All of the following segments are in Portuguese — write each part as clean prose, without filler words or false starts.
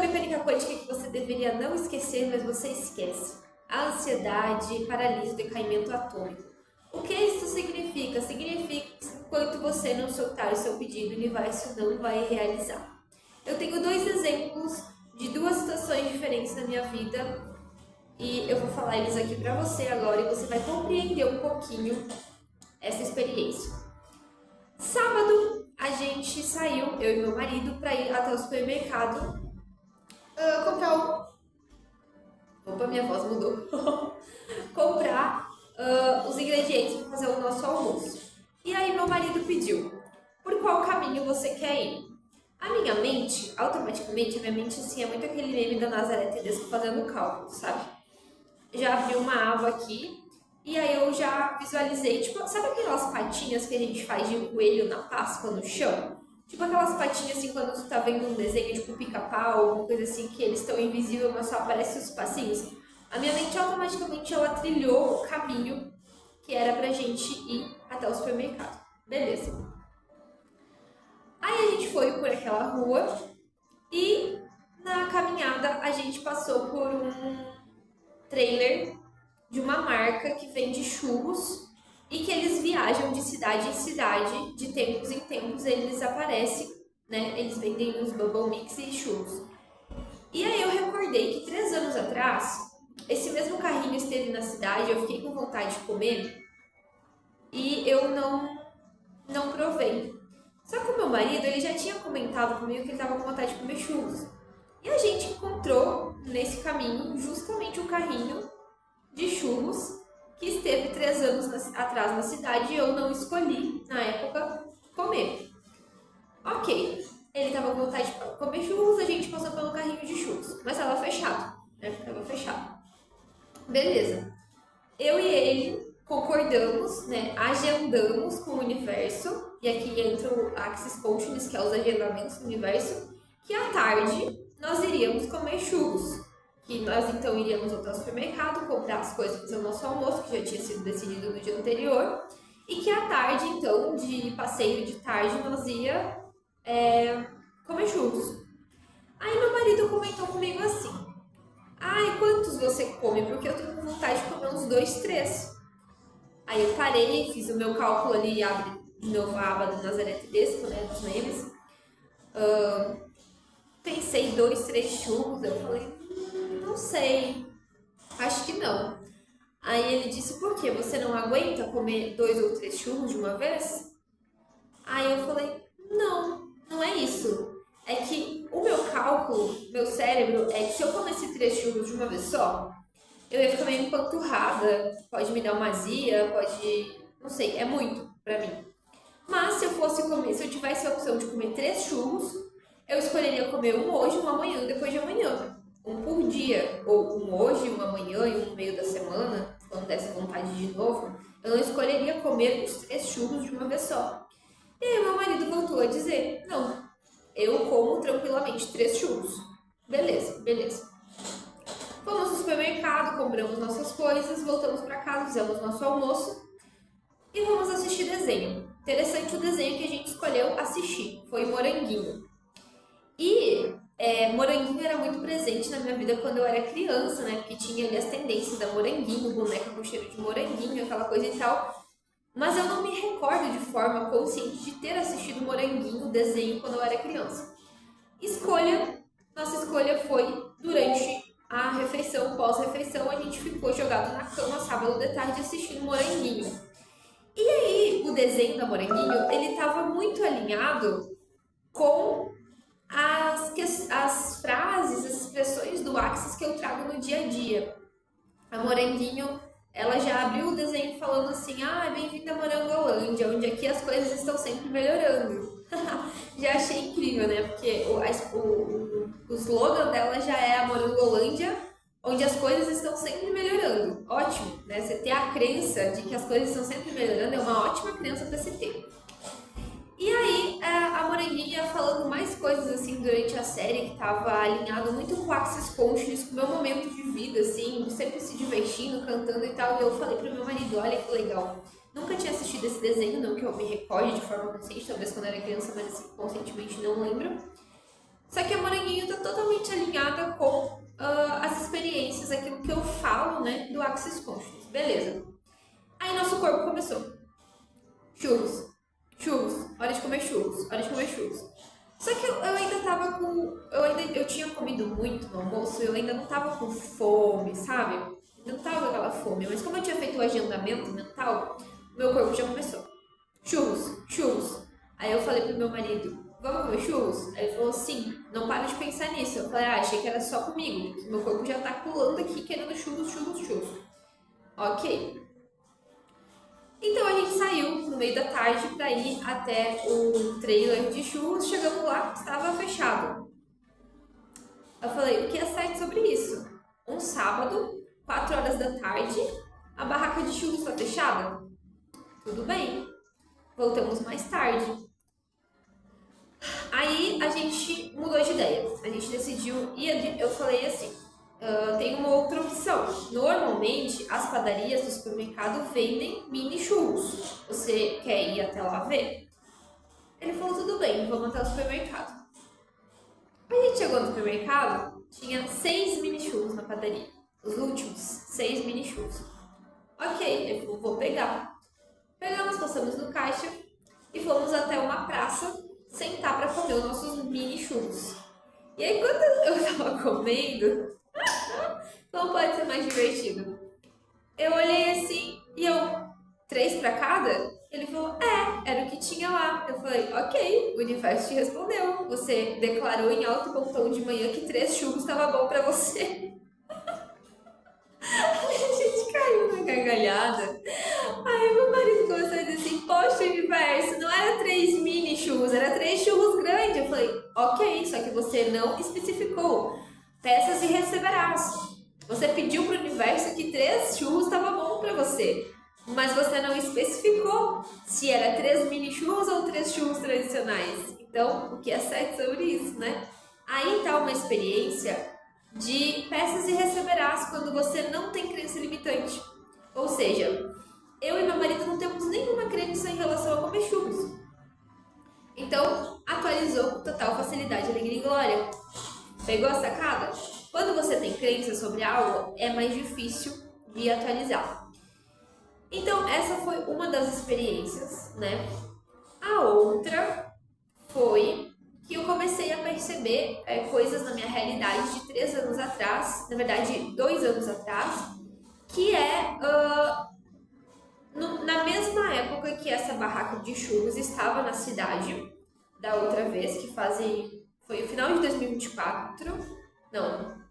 mecânica quântica que você deveria não esquecer, mas você esquece. A ansiedade paralisa o decaimento atômico. O que isso significa? Significa que enquanto você não soltar o seu pedido, o universo não vai realizar. Eu tenho 2 exemplos de 2 situações diferentes na minha vida e eu vou falar eles aqui pra você agora e você vai compreender um pouquinho essa experiência. Sábado, a gente saiu, eu e meu marido, pra ir até o supermercado comprar o... Opa, minha voz mudou. Comprar os ingredientes para fazer o nosso almoço. E aí meu marido pediu, por qual caminho você quer ir? A minha mente, automaticamente, a minha mente assim, é muito aquele meme da Nazaré Tedesco fazendo cálculo, sabe? Já abri uma aba aqui e aí eu já visualizei, tipo, sabe aquelas patinhas que a gente faz de coelho na Páscoa no chão? Tipo aquelas patinhas assim quando tu tá vendo um desenho, tipo pica-pau, alguma coisa assim, que eles estão invisíveis, mas só aparecem os passinhos. A minha mente automaticamente ela trilhou o caminho que era pra gente ir até o supermercado. Beleza. Aí a gente foi por aquela rua e na caminhada a gente passou por um trailer de uma marca que vende churros e que eles viajam de cidade em cidade, de tempos em tempos eles aparecem, né? Eles vendem uns Bubble Mix e churros. E aí eu recordei que 3 anos atrás, esse mesmo carrinho esteve na cidade, eu fiquei com vontade de comer e eu não provei. Só que o meu marido, ele já tinha comentado comigo que ele estava com vontade de comer churros. E a gente encontrou nesse caminho justamente um carrinho de churros que esteve 3 anos atrás na cidade e eu não escolhi, na época, comer. Ok, ele estava com vontade de comer churros, a gente passou pelo carrinho de churros, mas estava fechado, né? Estava fechado. Beleza. Eu e ele concordamos, né? Agendamos com o universo, e aqui entra o Axis Consciousness, que é os agendamentos do universo, que à tarde nós iríamos comer churros. Que nós então iríamos voltar ao supermercado, comprar as coisas para fazer o nosso almoço, que já tinha sido decidido no dia anterior, e que à tarde, então, de passeio de tarde, nós ia comer churros. Aí meu marido comentou comigo assim: ai, quantos você come? Porque eu tô com vontade de comer uns 2, 3. Aí eu parei, fiz o meu cálculo ali, abre de novo a aba do Nazaré Tedesco, né, dos memes. Pensei 2, 3 churros, eu falei, não sei, acho que não. Aí ele disse, por quê? Você não aguenta comer 2 ou 3 churros de uma vez? Aí eu falei, não é isso. É que o meu cálculo, meu cérebro, é que se eu comesse 3 churros de uma vez só, eu ia ficar meio empanturrada, pode me dar uma azia, pode... não sei, é muito pra mim. Mas se eu fosse comer, se eu tivesse a opção de comer 3 churros, eu escolheria comer um hoje, um amanhã e depois de amanhã. Um por dia, ou um hoje, um amanhã e um no meio da semana, quando desse vontade de novo. Eu não escolheria comer os 3 churros de uma vez só. E aí meu marido voltou a dizer, não, eu como tranquilamente 3 churros. Beleza, beleza. Fomos no supermercado, compramos nossas coisas, voltamos para casa, fizemos nosso almoço e vamos assistir desenho. Interessante o desenho que a gente escolheu assistir, foi Moranguinho. E Moranguinho era muito presente na minha vida quando eu era criança, né? Porque tinha ali as tendências da Moranguinho, boneca com cheiro de moranguinho, aquela coisa e tal. Mas eu não me recordo de forma consciente de ter assistido Moranguinho, o desenho, quando eu era criança. Nossa escolha foi durante a refeição, pós-refeição, a gente ficou jogado na cama sábado de tarde assistindo Moranguinho. E aí, o desenho da Moranguinho, ele estava muito alinhado com as frases, as expressões do Axis que eu trago no dia a dia. A Moranguinho, ela já abriu o desenho falando assim, bem-vinda a Morangolândia, onde aqui as coisas estão sempre melhorando. Já achei incrível, né? Porque o slogan dela já é a Morangolândia, onde as coisas estão sempre melhorando. Ótimo, né? Você ter a crença de que as coisas estão sempre melhorando é uma ótima crença para se ter. E aí, a Moranguinho ia falando mais coisas, assim, durante a série, que tava alinhado muito com o Axis Consciousness, com o meu momento de vida, assim, sempre se divertindo, cantando e tal. E eu falei pro meu marido, olha que legal. Nunca tinha assistido esse desenho, não que eu me recorde de forma consciente, talvez quando eu era criança, mas assim, conscientemente não lembro. Só que a Moranguinho tá totalmente totalmente alinhada com as experiências, aquilo que eu falo, né, do Axis Consciousness. Beleza. Aí nosso corpo começou. Churros, churros, hora de comer churros, hora de comer churros. Só que eu ainda tava com... Eu tinha comido muito no almoço, eu ainda não tava com fome, sabe? Eu não tava com aquela fome, mas como eu tinha feito o agendamento mental, meu corpo já começou. Churros, churros. Aí eu falei pro meu marido, vamos comer churros? Aí ele falou, sim, não para de pensar nisso. Eu falei, achei que era só comigo, porque meu corpo já tá pulando aqui querendo churros, churros, churros. Ok. Então a gente saiu no meio da tarde para ir até o trailer de churros. Chegamos lá, estava fechado. Eu falei, o que é certo sobre isso? Um sábado, 4 horas da tarde, a barraca de churros está fechada? Tudo bem, voltamos mais tarde. Aí a gente mudou de ideia, a gente decidiu ir. Eu falei assim, tem uma outra opção. Normalmente as padarias do supermercado vendem mini churros. Você quer ir até lá ver? Ele falou, tudo bem, vamos até o supermercado. A gente chegou no supermercado, tinha 6 mini churros na padaria. Os últimos 6 mini churros. Ok, ele falou, vou pegar. Pegamos, passamos no caixa e fomos até uma praça sentar para comer os nossos mini churros. E aí quando eu tava comendo, não pode ser mais divertido. Eu olhei assim e eu, 3 para cada? Ele falou, era o que tinha lá. Eu falei, ok, o universo te respondeu. Você declarou em alto bom tom de manhã que 3 churros estava bom para você. A gente caiu na gargalhada. Aí meu marido começou a dizer assim, poxa, universo, não era 3 mini churros, era 3 churros grandes. Eu falei, ok, só que você não especificou. Peças e receberás. Você pediu para o universo que 3 churros estava bom para você, mas você não especificou se era 3 mini churros ou 3 churros tradicionais. Então, o que é certo sobre isso, né? Aí está uma experiência de peças e receberás quando você não tem crença limitante. Ou seja, eu e meu marido não temos nenhuma crença em relação a comer churros. Então, atualizou com total facilidade, alegria e glória. Pegou a sacada? Quando você tem crença sobre algo, é mais difícil de atualizar. Então, essa foi uma das experiências, né? A outra foi que eu comecei a perceber coisas na minha realidade de 3 anos atrás, na verdade, 2 anos atrás, que na mesma época que essa barraca de churros estava na cidade, da outra vez, que foi o final de 2024, não,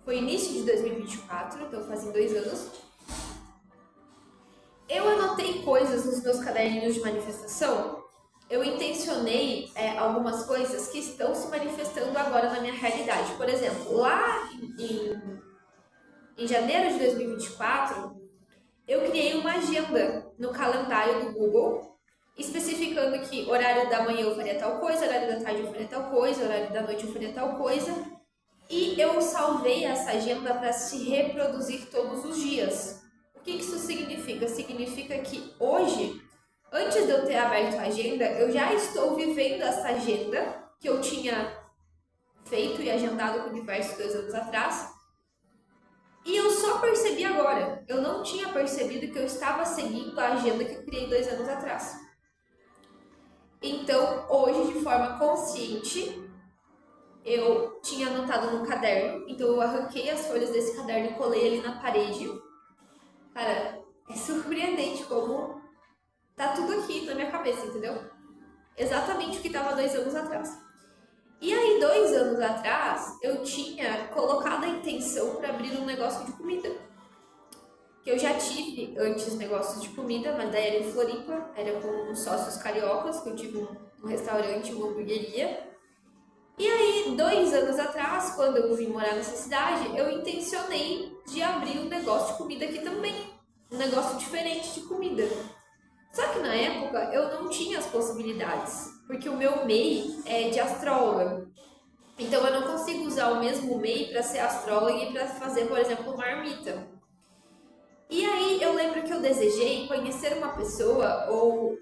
foi início de 2024, então fazem 2 anos. Eu anotei coisas nos meus caderninhos de manifestação. Eu intencionei algumas coisas que estão se manifestando agora na minha realidade. Por exemplo, lá em janeiro de 2024, eu criei uma agenda no calendário do Google, especificando que horário da manhã eu faria tal coisa, horário da tarde eu faria tal coisa, horário da noite eu faria tal coisa. E eu salvei essa agenda para se reproduzir todos os dias. O que isso significa? Significa que hoje, antes de eu ter aberto a agenda, eu já estou vivendo essa agenda que eu tinha feito e agendado com o universo 2 anos atrás. E eu só percebi agora. Eu não tinha percebido que eu estava seguindo a agenda que eu criei 2 anos atrás. Então, hoje, de forma consciente, eu tinha anotado no caderno. Então, eu arranquei as folhas desse caderno e colei ali na parede. Cara, é surpreendente como tá tudo aqui na minha cabeça, entendeu? Exatamente o que estava 2 anos atrás. E aí, 2 anos atrás, eu tinha colocado a intenção para abrir um negócio de comida. Que eu já tive antes negócios de comida, mas daí era em Floripa, era com uns sócios cariocas, que eu tive um restaurante, uma hamburgueria. E aí, 2 anos atrás, quando eu vim morar nessa cidade, eu intencionei de abrir um negócio de comida aqui também. Um negócio diferente de comida. Só que na época eu não tinha as possibilidades, porque o meu MEI é de astróloga. Então eu não consigo usar o mesmo MEI para ser astróloga e para fazer, por exemplo, uma marmita. E aí eu lembro que eu desejei conhecer uma pessoa ou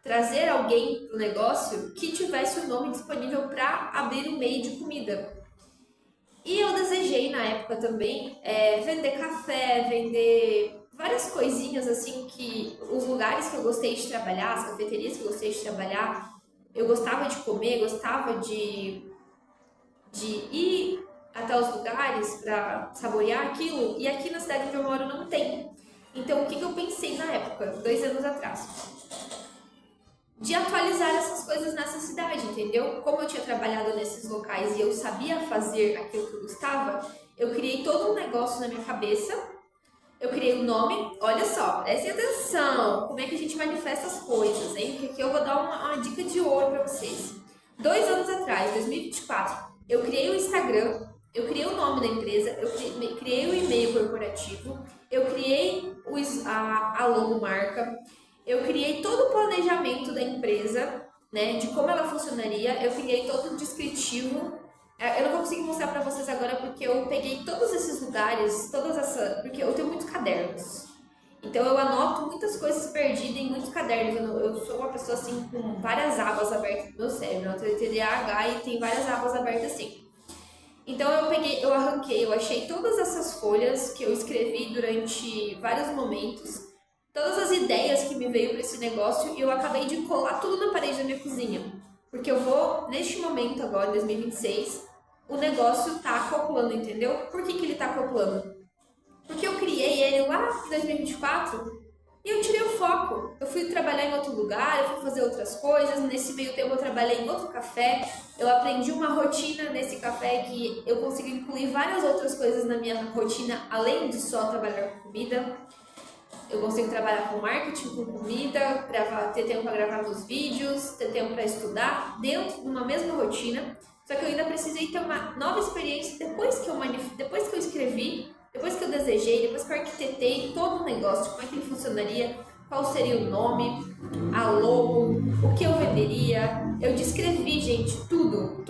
trazer alguém para o negócio que tivesse o nome disponível para abrir um MEI de comida. E eu desejei na época também vender café, vender várias coisinhas assim que os lugares que eu gostei de trabalhar, as cafeterias que eu gostei de trabalhar, eu gostava de comer, gostava de ir até os lugares para saborear aquilo, e aqui na cidade onde eu moro não tem. Então, o que eu pensei na época, 2 anos atrás? De atualizar essas coisas nessa cidade, entendeu? Como eu tinha trabalhado nesses locais e eu sabia fazer aquilo que eu gostava, eu criei todo um negócio na minha cabeça. Eu criei o nome, olha só, prestem atenção, como é que a gente manifesta as coisas, hein? Porque aqui eu vou dar uma dica de ouro para vocês. 2 anos atrás, 2024, eu criei o Instagram, eu criei o nome da empresa, eu criei o e-mail corporativo, eu criei a logomarca, eu criei todo o planejamento da empresa, né, de como ela funcionaria, eu criei todo o descritivo. Eu não vou conseguir mostrar pra vocês agora porque eu peguei todos esses lugares, porque eu tenho muitos cadernos. Então eu anoto muitas coisas perdidas em muitos cadernos. Eu sou uma pessoa assim com várias abas abertas no meu cérebro. Eu tenho TDAH e tem várias abas abertas assim. Então eu arranquei, eu achei todas essas folhas que eu escrevi durante vários momentos, todas as ideias que me veio para esse negócio, e eu acabei de colar tudo na parede da minha cozinha. Porque eu vou, neste momento agora, em 2026, o negócio tá acoplando, entendeu? Por que ele tá acoplando? Porque eu criei ele lá em 2024 e eu tirei o foco. Eu fui trabalhar em outro lugar, eu fui fazer outras coisas. Nesse meio tempo eu trabalhei em outro café. Eu aprendi uma rotina nesse café que eu consegui incluir várias outras coisas na minha rotina, além de só trabalhar com comida. Eu consigo trabalhar com marketing, com comida, ter tempo para gravar meus vídeos, ter tempo para estudar, dentro de uma mesma rotina. Só que eu ainda precisei ter uma nova experiência depois que eu escrevi, depois que eu desejei, depois que eu arquitetei todo o negócio, como é que ele funcionaria, qual seria o nome, a logo, o que eu venderia. Eu descrevi, gente, tudo.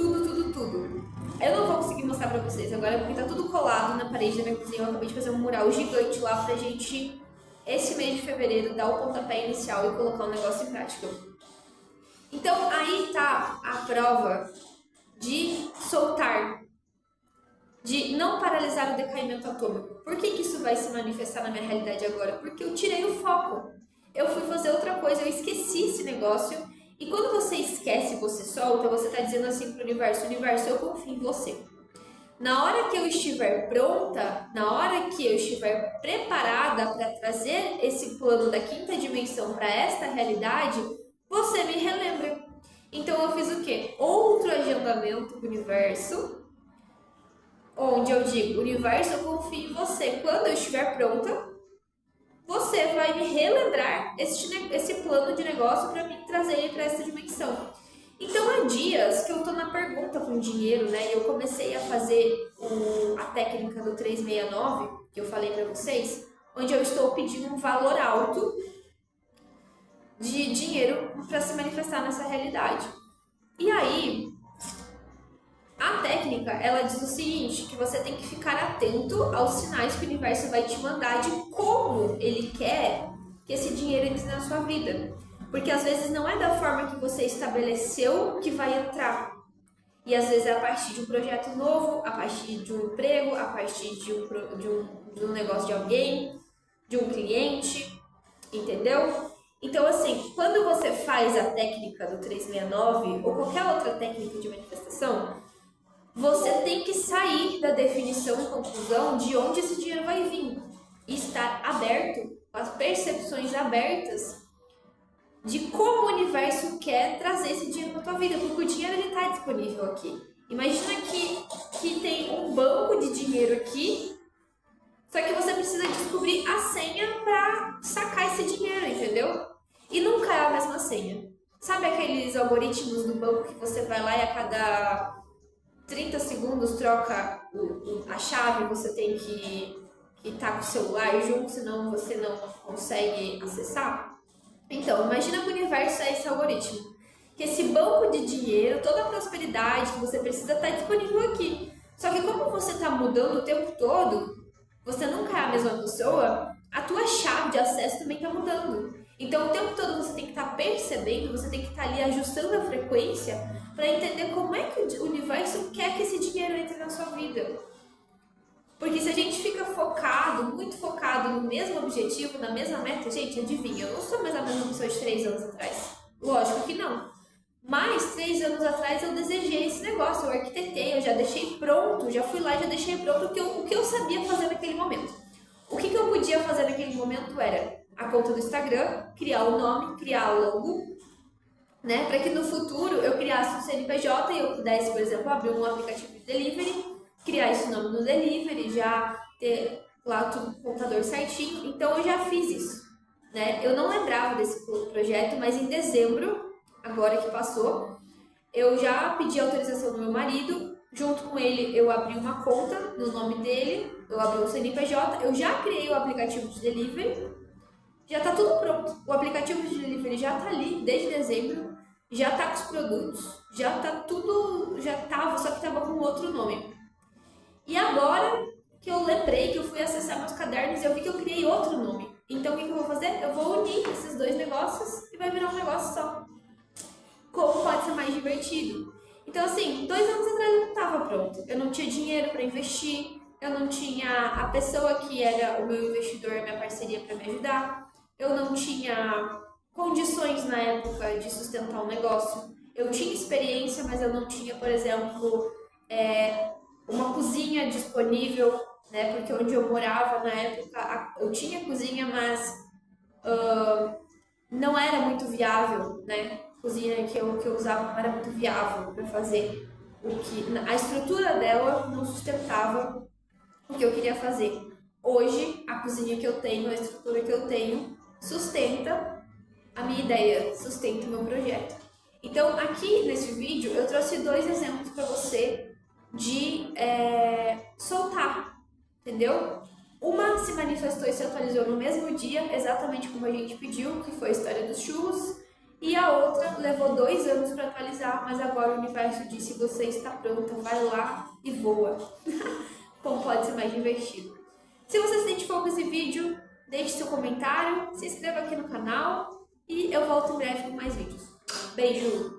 Eu não vou conseguir mostrar pra vocês agora porque tá tudo colado na parede da minha cozinha. Eu acabei de fazer um mural gigante lá pra gente, esse mês de fevereiro, dar o pontapé inicial e colocar o negócio em prática. Então aí tá a prova de soltar, de não paralisar o decaimento atômico. Por que isso vai se manifestar na minha realidade agora? Porque eu tirei o foco. Eu fui fazer outra coisa, eu esqueci esse negócio. E quando você esquece, você solta, você tá dizendo assim pro universo: universo, eu confio em você. Na hora que eu estiver pronta, na hora que eu estiver preparada para trazer esse plano da quinta dimensão para esta realidade, você me relembra. Então eu fiz o quê? Outro agendamento com o universo, onde eu digo: universo, eu confio em você. Quando eu estiver pronta, você vai me relembrar esse plano de negócio para me trazer para essa dimensão. Então há dias que eu tô na pergunta com dinheiro, né? E eu comecei a fazer a técnica do 369, que eu falei para vocês, onde eu estou pedindo um valor alto de dinheiro para se manifestar nessa realidade. E aí, a técnica, ela diz o seguinte, que você tem que ficar atento aos sinais que o universo vai te mandar de como ele quer que esse dinheiro entre na sua vida. Porque às vezes não é da forma que você estabeleceu que vai entrar. E às vezes é a partir de um projeto novo, a partir de um emprego, a partir de um negócio de alguém, de um cliente, entendeu? Então assim, quando você faz a técnica do 369 ou qualquer outra técnica de manifestação, você tem que sair da definição e conclusão de onde esse dinheiro vai vir e estar aberto, com as percepções abertas de como o universo quer trazer esse dinheiro na tua vida, porque o dinheiro ele está disponível aqui. Imagina que tem um banco de dinheiro aqui, só que você precisa descobrir a senha para sacar esse dinheiro, entendeu? E nunca é a mesma senha. Sabe aqueles algoritmos do banco que você vai lá e a cada 30 segundos troca a chave, você tem que estar com o celular junto, senão você não consegue acessar? Então, imagina que o universo é esse algoritmo. Que esse banco de dinheiro, toda a prosperidade que você precisa está disponível aqui. Só que como você está mudando o tempo todo, você nunca é a mesma pessoa, a tua chave de acesso também está mudando. Então, o tempo todo você tem que estar percebendo, você tem que estar ali ajustando a frequência para entender como é que o universo quer que esse dinheiro entre na sua vida. vida. Porque se a gente fica focado, muito focado no mesmo objetivo, na mesma meta, gente, adivinha, eu não sou mais a mesma pessoa de 3 anos atrás. Lógico que não. Mas 3 anos atrás eu desejei esse negócio, eu arquitetei, eu já deixei pronto, já fui lá e já deixei pronto o que eu sabia fazer naquele momento. O que eu podia fazer naquele momento era a conta do Instagram, criar o nome, criar o logo, né? Para que no futuro eu criasse um CNPJ e eu pudesse, por exemplo, abrir um aplicativo de delivery, criar esse nome no delivery, já ter lá tudo com o contador certinho. Então eu já fiz isso, né? Eu não lembrava desse projeto, mas em dezembro, agora que passou, eu já pedi autorização do meu marido. Junto com ele, eu abri uma conta no nome dele, eu abri um CNPJ, eu já criei o aplicativo de delivery, já tá tudo pronto. O aplicativo de delivery já tá ali desde dezembro, já tá com os produtos, já tá tudo, já tava, só que tava com outro nome. E agora que eu lembrei, que eu fui acessar meus cadernos, eu vi que eu criei outro nome. Então o que eu vou fazer? Eu vou unir esses dois negócios e vai virar um negócio só. Como pode ser mais divertido? Então, assim, 2 anos atrás eu não estava pronto. Eu não tinha dinheiro para investir, eu não tinha a pessoa que era o meu investidor, minha parceria para me ajudar, eu não tinha condições na época de sustentar um negócio. Eu tinha experiência, mas eu não tinha, por exemplo, uma cozinha disponível, né? Porque onde eu morava na época, eu tinha cozinha, mas não era muito viável, né? A cozinha que eu usava não era muito viável para fazer a estrutura dela não sustentava o que eu queria fazer. Hoje, a cozinha que eu tenho, a estrutura que eu tenho, sustenta a minha ideia, sustenta o meu projeto. Então, aqui nesse vídeo, eu trouxe 2 exemplos para você de soltar, entendeu? Uma se manifestou e se atualizou no mesmo dia, exatamente como a gente pediu, que foi a história dos churros, e a outra levou 2 anos para atualizar, mas agora o universo disse: você está pronta, vai lá e voa. Como pode ser mais divertido. Se você se identificou com esse vídeo, deixe seu comentário, se inscreva aqui no canal e eu volto em breve com mais vídeos. Beijo!